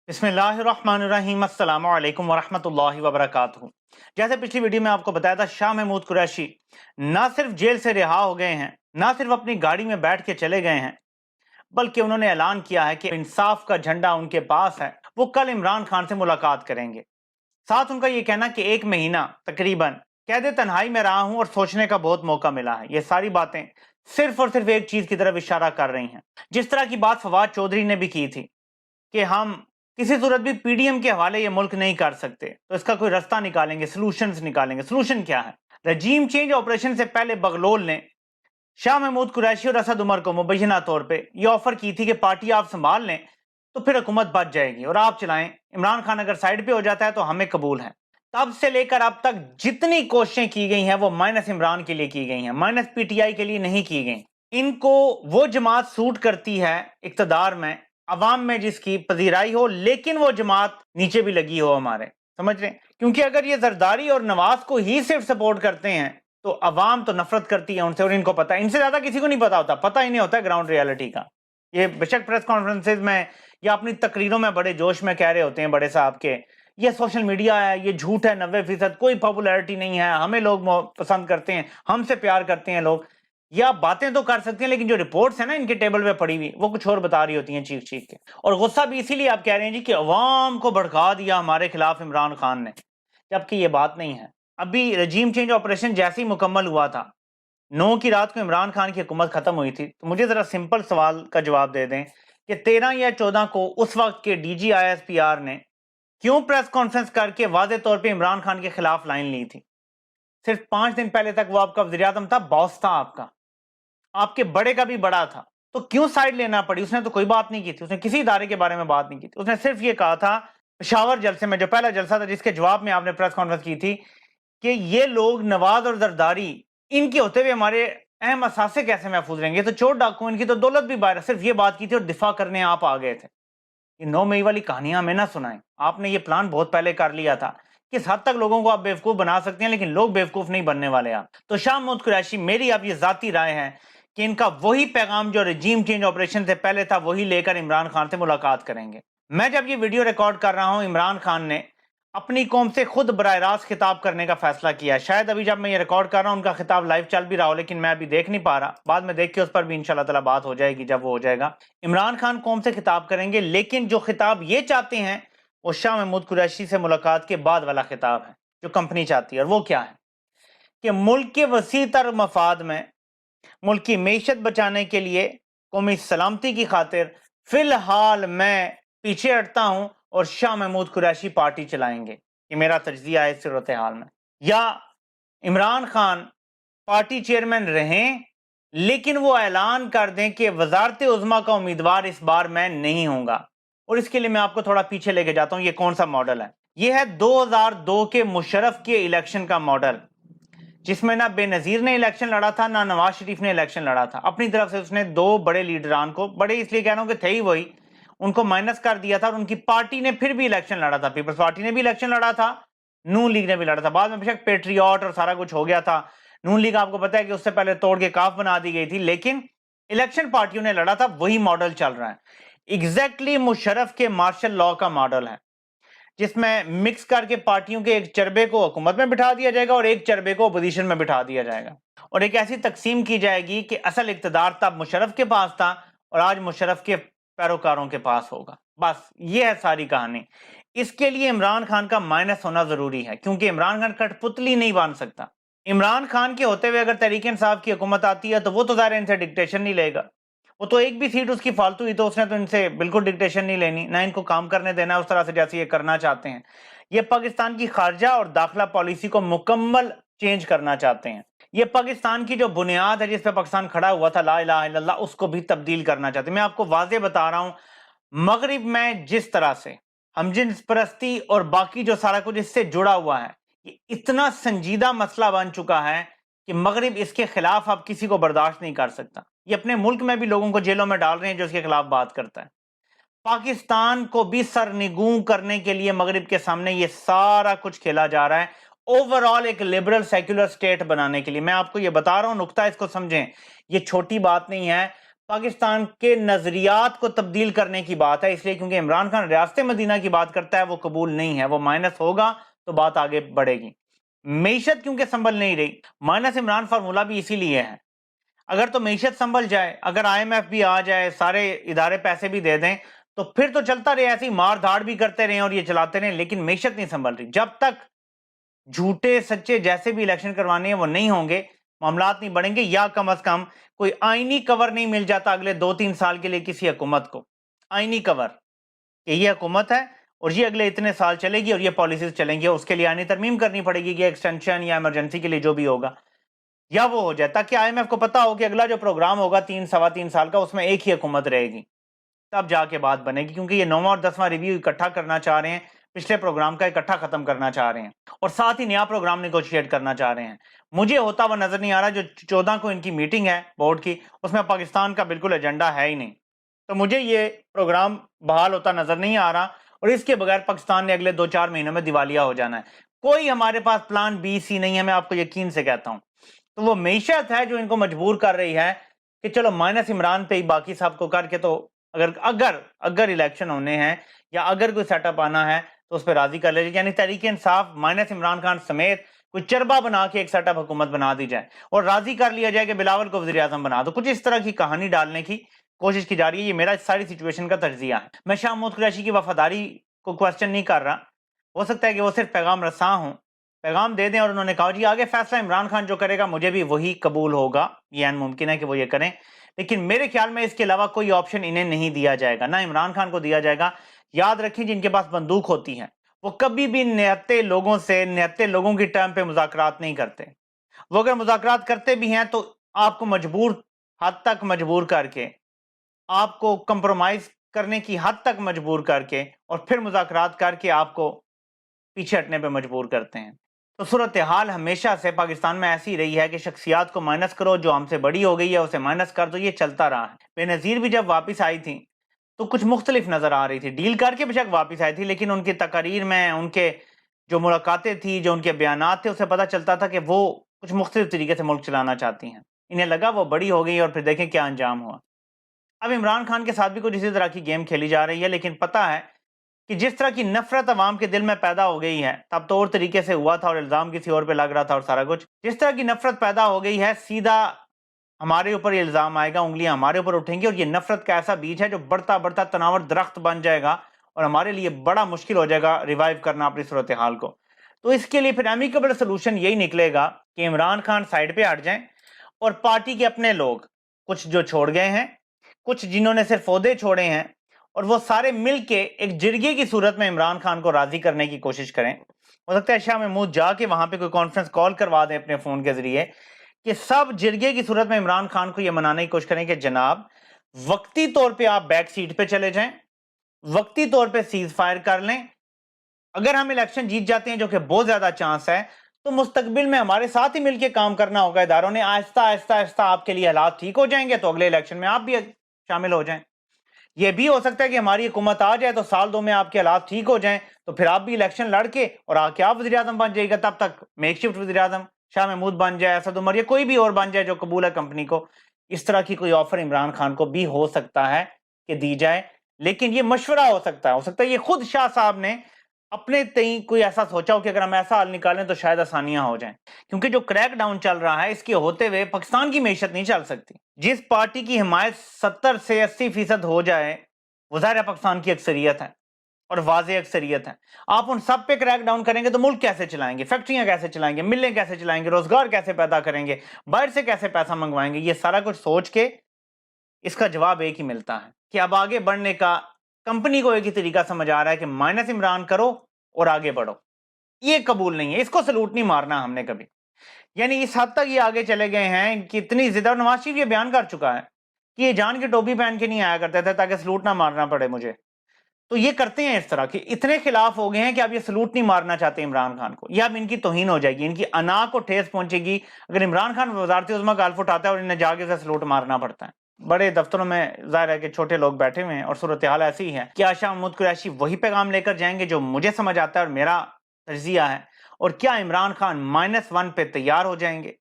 बिस्मिल्लाहिर्रहमानिर्रहीम अस्सलामु अलैकुम वरहमतुल्लाहि वबरकातुहू। जैसे पिछली वीडियो में आपको बताया था, शाह महमूद कुरैशी ना सिर्फ जेल से रिहा हो गए हैं, ना सिर्फ अपनी गाड़ी में बैठ के चले गए हैं, बल्कि उन्होंने ऐलान किया है कि इंसाफ का झंडा उनके पास है। वो कल इमरान खान से मुलाकात करेंगे। साथ उनका ये कहना कि 1 महीना तकरीबन कैद तन्हाई में रहा हूं और सोचने का बहुत मौका मिला है। ये सारी बातें सिर्फ और सिर्फ एक चीज की तरफ इशारा कर रही हैं। जिस तरह की बात फवाद चौधरी ने भी की थी कि हम किसी सूरत भी पीडीएम के हवाले ये मुल्क नहीं कर सकते, तो इसका कोई रास्ता निकालेंगे, सॉल्यूशंस निकालेंगे। सॉल्यूशन क्या है? रजीम चेंज ऑपरेशन से पहले बगलोल ने शाह महमूद कुरैशी और असद उमर को मुबैना तौर पे ये ऑफर की थी कि पार्टी आप संभाल लें तो फिर हुकूमत बच जाएगी और आप चलाएं। इमरान खान अगर साइड पे हो जाता है तो हमें कबूल है। तब से लेकर अब तक जितनी कोशिशें की गई हैं वो माइनस इमरान के लिए की गई हैं, माइनस पीटीआई के लिए नहीं की गई। इनको वो जमात सूट करती है इक्तदार में, अवाम में जिसकी पजीराई हो, लेकिन वो जमात नीचे भी लगी हो हमारे, समझ रहे हैं? क्योंकि अगर ये जरदारी और नवाज को ही सिर्फ सपोर्ट करते हैं तो अवाम तो नफरत करती है उनसे, और इनको पता है। इनसे ज्यादा किसी को नहीं पता होता, पता ही नहीं होता ग्राउंड रियलिटी का। ये बेशक प्रेस कॉन्फ्रेंसेज में या अपनी तकरीरों में बड़े जोश में कह रहे होते हैं बड़े साहब के ये सोशल मीडिया है, ये झूठ है, 90%, कोई पॉपुलैरिटी नहीं है, हमें लोग पसंद करते हैं, हमसे प्यार करते हैं लोग। ये आप बातें तो कर सकते हैं, लेकिन जो रिपोर्ट्स है ना इनके टेबल पे पड़ी हुई, वो कुछ और बता रही होती हैं चीख चीख के। और गुस्सा भी इसीलिए आप कह रहे हैं जी कि अवाम को भड़का दिया हमारे खिलाफ इमरान खान ने, जबकि ये बात नहीं है। अभी रजीम चेंज ऑपरेशन जैसे ही मुकम्मल हुआ था, 9 की रात को इमरान खान की हुकूमत खत्म हुई थी, तो मुझे जरा सिंपल सवाल का जवाब दे दें कि 13 या 14 को उस वक्त के डीजी आईएसपीआर ने क्यों प्रेस कॉन्फ्रेंस करके वादे तौर पे इमरान खान के खिलाफ लाइन ली थी? सिर्फ 5 दिन पहले तक वो आपका वज़ीर आज़म था, बॉस था आपका, आपके बड़े का भी बड़ा था, तो क्यों साइड लेना पड़ी? उसने तो कोई बात नहीं की थी, उसने किसी इदारे के बारे में बात नहीं की थी। उसने सिर्फ ये कहा था पेशावर जलसे में, जो पहला जलसा था जिसके जवाब में आपने प्रेस कॉन्फ्रेंस की थी, कि ये लोग नवाज और जरदारी, इनके होते हुए हमारे अहम असासे कैसे महफूज रहेंगे? तो चोर डाकू, इनकी तो दौलत भी बाहर है। सिर्फ ये बात की थी और दिफा करने आप आ गए थे। ये 9 मई वाली कहानियां हमें ना सुनाएं। आपने ये प्लान बहुत पहले कर लिया था। किस हद तक लोगों को आप बेवकूफ बना सकते हैं, लेकिन लोग बेवकूफ नहीं बनने वाले आप। तो शाह महमूद कुरैशी, मेरी अब ये जाती राय है कि इनका वही पैगाम जो रजीम चेंज ऑपरेशन से पहले था, वही लेकर इमरान खान से मुलाकात करेंगे। मैं जब ये वीडियो रिकॉर्ड कर रहा हूं, इमरान खान ने अपनी कौम से खुद बराह रास्त खिताब करने का फैसला किया है। शायद अभी जब मैं ये रिकॉर्ड कर रहा हूं उनका खिताब लाइव चल भी रहा हो, लेकिन मैं अभी देख नहीं पा रहा। बाद में देख के उस पर भी इंशाल्लाह ताला बात हो जाएगी जब वो हो जाएगा। इमरान खान कौम से खिताब करेंगे, लेकिन जो खिताब ये चाहते हैं वो शाह महमूद कुरैशी से मुलाकात के बाद वाला खिताब है जो कंपनी चाहती है। और वो क्या है कि मुल्क के वसी तर मफाद में, मुल्क की मैशत बचाने के लिए, कौमी सलामती की खातिर फिलहाल मैं पीछे हटता हूं और शाह महमूद कुरैशी पार्टी चलाएंगे। ये मेरा तजजिया है इस सूरत हाल में। या इमरान खान पार्टी चेयरमैन रहें, लेकिन वो ऐलान कर दें कि वजारत उज़्मा का उम्मीदवार इस बार मैं नहीं होऊंगा। और इसके लिए मैं आपको थोड़ा पीछे लेके जाता हूं। ये कौन सा मॉडल है? ये है 2002 के मुशर्रफ के इलेक्शन का मॉडल, जिसमें ना बेनजीर ने इलेक्शन लड़ा था, ना नवाज शरीफ ने इलेक्शन लड़ा था। अपनी तरफ से उसने दो बड़े लीडरान को, बड़े इसलिए कह रहा हूं कि थे ही वही, उनको माइनस कर दिया था। और उनकी पार्टी ने फिर भी इलेक्शन लड़ा था, पीपल्स पार्टी ने भी इलेक्शन लड़ा था, नून लीग ने भी लड़ा था। बाद में बेशक पेट्रियट और सारा कुछ हो गया था। नून लीग आपको पता है कि उससे पहले तोड़ के काफ बना दी गई थी, लेकिन इलेक्शन पार्टियों ने लड़ा था। वही मॉडल चल रहा है, एग्जैक्टली मुशर्रफ के मार्शल लॉ का मॉडल है, जिसमें मिक्स करके पार्टियों के एक चरबे को हुकूमत में बिठा दिया जाएगा और एक चरबे को अपोजिशन में बिठा दिया जाएगा। और एक ऐसी तकसीम की जाएगी कि असल इक्तदार तब मुशर्रफ के पास था और आज मुशर्रफ के पैरोकारों के पास होगा। बस ये है सारी कहानी। इसके लिए इमरान खान का माइनस होना जरूरी है, क्योंकि इमरान खान कठपुतली नहीं बन सकता। इमरान खान के होते हुए अगर तहरीक इंसाफ की हुकूमत आती है तो वो तो ज़ाहिर इनसे डिक्टेशन नहीं लेगा। वो तो एक भी सीट उसकी फालतू हुई तो उसने तो इनसे बिल्कुल डिक्टेशन नहीं लेनी, ना इनको काम करने देना उस तरह से जैसे ये करना चाहते हैं। ये पाकिस्तान की खारजा और दाखिला पॉलिसी को मुकम्मल चेंज करना चाहते हैं। ये पाकिस्तान की जो बुनियाद है जिस पे पाकिस्तान खड़ा हुआ था, ला इलाहा इल्लल्लाह, उसको भी तब्दील करना चाहते हैं। मैं आपको वाज़ेह बता रहा हूं, मगरिब में जिस तरह से हमजिन्स परस्ती और बाकी जो सारा कुछ इससे जुड़ा हुआ है, ये इतना संजीदा मसला बन चुका है कि मगरिब इसके खिलाफ अब किसी को बर्दाश्त नहीं कर सकता। ये अपने मुल्क में भी लोगों को जेलों में डाल रहे हैं जो इसके खिलाफ बात करता है। पाकिस्तान को भी सरनिगूं करने के लिए मगरिब के सामने ये सारा कुछ खेला जा रहा है, ओवरऑल एक लिबरल सेक्युलर स्टेट बनाने के लिए। मैं आपको ये बता रहा हूं, नुक्ता इसको समझें, ये छोटी बात नहीं है। پاکستان کے نظریات کو تبدیل کرنے کی بات ہے، اس لیے کیونکہ عمران خان ریاست مدینہ کی بات کرتا ہے، وہ قبول نہیں ہے، وہ مائنس ہوگا تو بات آگے بڑھے گی۔ معیشت کیونکہ سنبھل نہیں رہی، مائنس عمران فارمولہ بھی اسی لیے ہے۔ اگر تو معیشت سنبھل جائے، اگر آئی ایم ایف بھی آ جائے، سارے ادارے پیسے بھی دے دیں، تو پھر تو چلتا رہے، ایسی مار دھاڑ بھی کرتے رہیں اور یہ چلاتے رہیں، لیکن معیشت نہیں سنبھل رہی۔ جب تک جھوٹے سچے جیسے بھی الیکشن کروانے ہیں وہ نہیں ہوں گے، معاملات نہیں بڑھیں گے، یا کم از کم کوئی آئینی کور نہیں مل جاتا اگلے 2-3 سال کے لیے کسی حکومت کو، آئینی کور کہ یہ حکومت ہے اور یہ اگلے اتنے سال چلے گی اور یہ پالیسیز چلیں گی، اس کے لیے آئینی ترمیم کرنی پڑے گی، یہ ایکسٹینشن یا ایمرجنسی کے لیے جو بھی ہوگا، یا وہ ہو جائے تاکہ آئی ایم ایف کو پتا ہو کہ اگلا جو پروگرام ہوگا 3 سوا 3 سال کا، اس میں ایک ہی حکومت رہے گی، تب جا کے بات بنے گی، کیونکہ یہ 9واں اور 10واں ریویو اکٹھا کرنا چاہ رہے ہیں، پچھلے پروگرام کا اکٹھا ختم کرنا چاہ رہے ہیں اور ساتھ ہی نیا پروگرام نیگوشیٹ کرنا چاہ رہے ہیں۔ مجھے ہوتا وہ نظر نہیں آ رہا، جو 14 کو ان کی میٹنگ ہے بورڈ کی، اس میں پاکستان کا بالکل ایجنڈا ہے ہی نہیں، تو مجھے یہ پروگرام بحال ہوتا نظر نہیں آ رہا، اور اس کے بغیر پاکستان نے اگلے 2-4 مہینوں میں دیوالیہ ہو جانا ہے۔ کوئی ہمارے پاس پلان بی سی نہیں ہے، میں آپ کو یقین سے کہتا ہوں۔ تو وہ معیشت ہے جو ان کو مجبور کر رہی ہے کہ چلو مائنس عمران پہ ہی باقی سب کو کر کے، تو اگر الیکشن ہونے ہیں یا اگر کوئی سیٹ اپ آنا ہے تو اس پہ راضی کر لے جائے، یعنی تحریک انصاف مائنس عمران خان سمیت کوئی چربا بنا کے ایک سیٹ اپ حکومت بنا دی جائے اور راضی کر لیا جائے کہ بلاول کو وزیر اعظم بنا دو، کچھ اس طرح کی کہانی ڈالنے کی کوشش کی جا رہی ہے۔ یہ میرا ساری سچویشن کا تجزیہ ہے۔ میں شاہ محمود قریشی کی وفاداری کو کوشچن نہیں کر رہا، ہو سکتا ہے کہ وہ صرف پیغام رساں ہوں، پیغام دے دیں اور انہوں نے کہا جی آگے فیصلہ عمران خان جو کرے گا مجھے بھی وہی قبول ہوگا، یہ ان ممکن ہے کہ وہ یہ کریں، لیکن میرے خیال میں اس کے علاوہ کوئی آپشن انہیں نہیں دیا جائے گا، نہ عمران خان کو دیا جائے گا۔ یاد رکھیں جن کے پاس بندوق ہوتی ہے وہ کبھی بھی نہتے لوگوں کی ٹرم پہ مذاکرات نہیں کرتے، وہ اگر مذاکرات کرتے بھی ہیں تو آپ کو حد تک مجبور کر کے، آپ کو کمپرومائز کرنے کی حد تک مجبور کر کے اور پھر مذاکرات کر کے آپ کو پیچھے ہٹنے پہ مجبور کرتے ہیں۔ تو صورتحال ہمیشہ سے پاکستان میں ایسی رہی ہے کہ شخصیات کو مائنس کرو، جو ہم سے بڑی ہو گئی ہے اسے مائنس کر دو، یہ چلتا رہا ہے۔ بے نظیر بھی جب واپس آئی تھی تو کچھ مختلف نظر آ رہی تھی، ڈیل کر کے بے شک واپس آئی تھی، لیکن ان کی تقاریر میں، ان کے جو ملاقاتیں تھی، جو ان کے بیانات تھے، اسے پتہ چلتا تھا کہ وہ کچھ مختلف طریقے سے ملک چلانا چاہتی ہیں۔ انہیں لگا وہ بڑی ہو گئی اور پھر دیکھیں کیا انجام ہوا۔ اب عمران خان کے ساتھ بھی کچھ اسی طرح کی گیم کھیلی جا رہی ہے، لیکن پتہ ہے کہ جس طرح کی نفرت عوام کے دل میں پیدا ہو گئی ہے، تب تو اور طریقے سے ہوا تھا اور الزام کسی اور پہ لگ رہا تھا اور سارا کچھ، جس طرح کی نفرت پیدا ہو گئی ہے سیدھا ہمارے اوپر یہ الزام آئے گا، انگلیاں ہمارے اوپر اٹھیں گی، اور یہ نفرت کا ایسا بیج ہے جو بڑھتا بڑھتا تناور درخت بن جائے گا اور ہمارے لیے بڑا مشکل ہو جائے گا ریوائیو کرنا اپنی صورتحال کو۔ تو اس کے لیے پھر ایمیکیبل سلوشن یہی نکلے گا کہ عمران خان سائیڈ پہ ہٹ جائیں اور پارٹی کے اپنے لوگ، کچھ جو چھوڑ گئے ہیں، کچھ جنہوں نے صرف عہدے چھوڑے ہیں، اور وہ سارے مل کے ایک جرگے کی صورت میں عمران خان کو راضی کرنے کی کوشش کریں۔ ہو سکتا ہے شاہ محمود جا کے وہاں پہ کوئی کانفرنس کال کروا دیں اپنے فون کے ذریعے کہ سب جرگے کی صورت میں عمران خان کو یہ منانے کی کوشش کریں کہ جناب وقتی طور پہ آپ بیک سیٹ پہ چلے جائیں، وقتی طور پہ سیز فائر کر لیں، اگر ہم الیکشن جیت جاتے ہیں جو کہ بہت زیادہ چانس ہے، تو مستقبل میں ہمارے ساتھ ہی مل کے کام کرنا ہوگا اداروں نے، آہستہ آہستہ آہستہ آپ کے لیے حالات ٹھیک ہو جائیں گے تو اگلے الیکشن میں آپ بھی شامل ہو جائیں۔ یہ بھی ہو سکتا ہے کہ ہماری حکومت آ جائے تو سال 2 میں آپ کے حالات ٹھیک ہو جائیں تو پھر آپ بھی الیکشن لڑ کے اور آ کے آپ وزیر اعظم بن جائے گا، تب تک میک شفٹ وزیر اعظم شاہ محمود بن جائے، اسد عمر یا کوئی بھی اور بن جائے جو قبول ہے کمپنی کو۔ اس طرح کی کوئی آفر عمران خان کو بھی ہو سکتا ہے کہ دی جائے، لیکن یہ مشورہ ہو سکتا ہے یہ خود شاہ صاحب نے اپنے تئیں کوئی ایسا سوچا ہو کہ اگر ہم ایسا حل نکالیں تو شاید آسانیاں ہو جائیں، کیونکہ جو کریک ڈاؤن چل رہا ہے اس کے ہوتے ہوئے پاکستان کی معیشت نہیں چل سکتی۔ جس پارٹی کی حمایت 70 سے 80% ہو جائے، وہ ظاہر ہے پاکستان کی اکثریت ہے اور واضح اکثریت ہے، آپ ان سب پہ کریک ڈاؤن کریں گے تو ملک کیسے چلائیں گے، فیکٹریاں کیسے چلائیں گے، ملیں کیسے چلائیں گے، روزگار کیسے پیدا کریں گے، باہر سے کیسے پیسہ منگوائیں گے؟ یہ سارا کچھ سوچ کے اس کا جواب ایک ہی ملتا ہے کہ اب آگے بڑھنے کا کمپنی کو ایک ہی طریقہ سمجھ آ رہا ہے کہ مائنس عمران کرو اور آگے بڑھو۔ یہ قبول نہیں ہے، اس کو سلوٹ نہیں مارنا ہم نے کبھی، یعنی اس حد تک یہ آگے چلے گئے ہیں کہ اتنی زیادہ، نواز شریف یہ بیان کر چکا ہے کہ یہ جان کے ٹوپی پہن کے نہیں آیا کرتے تھے تاکہ سلوٹ نہ مارنا پڑے مجھے، تو یہ کرتے ہیں اس طرح کہ اتنے خلاف ہو گئے ہیں کہ اب یہ سلوٹ نہیں مارنا چاہتے عمران خان کو، یہ اب ان کی توہین ہو جائے گی، ان کی انا کو ٹھیس پہنچے گی اگر عمران خان وزارت عظمیٰ کا حلف اٹھاتا ہے اور انہیں جا کے اسے سلوٹ مارنا پڑتا ہے۔ بڑے دفتروں میں ظاہر ہے کہ چھوٹے لوگ بیٹھے ہوئے ہیں اور صورتحال ایسی ہی ہے کہ شاہ محمود قریشی وہی پیغام لے کر جائیں گے جو مجھے سمجھ آتا ہے اور میرا تجزیہ ہے، اور کیا عمران خان -1 پہ تیار ہو جائیں گے،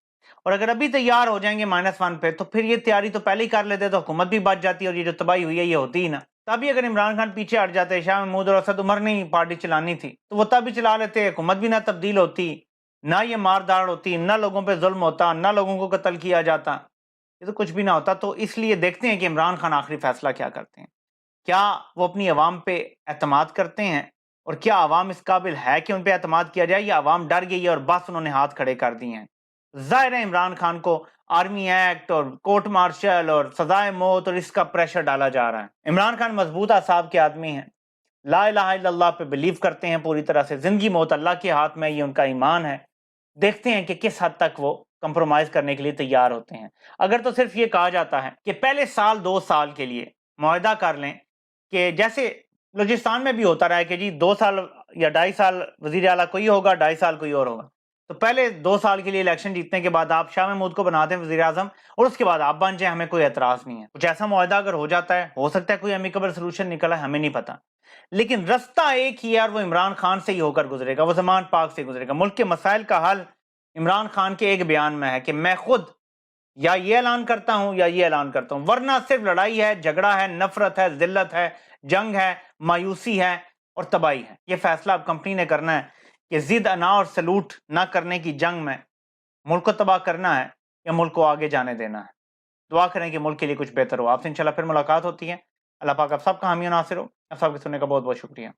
और अगर अभी तैयार हो जाएंगे -1 पे तो फिर ये तैयारी तो पहले ही कर लेते तो हुकूमत भी बच जाती और ये जो तबाही हुई है ये होती ही ना। तभी अगर इमरान खान पीछे हट जाते, शाह महमूद और असद उमर ने ही पार्टी चलानी थी तो वो तभी चला लेते, हुकूमत भी ना तब्दील होती, ना ये मारदाड़ होती, ना लोगों पे जुल्म होता, ना लोगों को कत्ल किया जाता, ये तो कुछ भी ना होता। तो इसलिए देखते हैं कि इमरान खान आखिरी फैसला क्या करते हैं। क्या वो अपनी आवाम पे एतमाद करते हैं और क्या आवाम इस काबिल है कि उन पे एतमाद किया जाए, या आवाम डर गई है और बस उन्होंने हाथ खड़े कर दिए हैं। जाहिर है इमरान खान को आर्मी एक्ट और कोर्ट मार्शल और सजाए मौत और इसका प्रेशर डाला जा रहा है। इमरान खान मजबूत आसाब के आदमी हैं, ला इलाहा इल्लल्लाह पे बिलीव करते हैं पूरी तरह से, जिंदगी मौत अल्लाह के हाथ में, ये उनका ईमान है। देखते हैं कि किस हद तक वो कंप्रोमाइज करने के लिए तैयार होते हैं। अगर तो सिर्फ ये कहा जाता है कि पहले साल 2 साल के लिए मुआहदा कर लें कि जैसे बलूचिस्तान में भी होता रहा है कि जी 2 साल या 2.5 साल वजीर आला कोई होगा, 2.5 साल कोई और होगा, तो पहले 2 साल के लिए इलेक्शन जीतने के बाद आप शाह महमूद को बना दें वजीर आजम और उसके बाद आप बन जाए, हमें कोई एतराज नहीं है। कुछ ऐसा मुआहदा अगर हो जाता है, हो सकता है कोई अमिकेबल सोल्यूशन निकला है, हमें नहीं पता, लेकिन रास्ता एक ही है और वो इमरान खान से ही होकर गुजरेगा, वो ज़मान पाक से गुजरेगा। मुल्क के मसाइल का हल इमरान खान के एक बयान में है कि मैं खुद या ये ऐलान करता हूं या ये ऐलान करता हूं, वरना सिर्फ लड़ाई है, झगड़ा है, नफरत है, जिल्लत है, जंग है, मायूसी है और तबाही है। ये फैसला अब कंपनी ने करना है कि जिद अना और सलूट ना करने की जंग में मुल्क को तबाह करना है या मुल्क को आगे जाने देना है। दुआ करें कि मुल्क के लिए कुछ बेहतर हो। आपसे इंशाल्लाह फिर मुलाकात होती है। अल्लाह पाक आप सबका हामी और नासिर हो। आप सबके सुनने का बहुत बहुत शुक्रिया।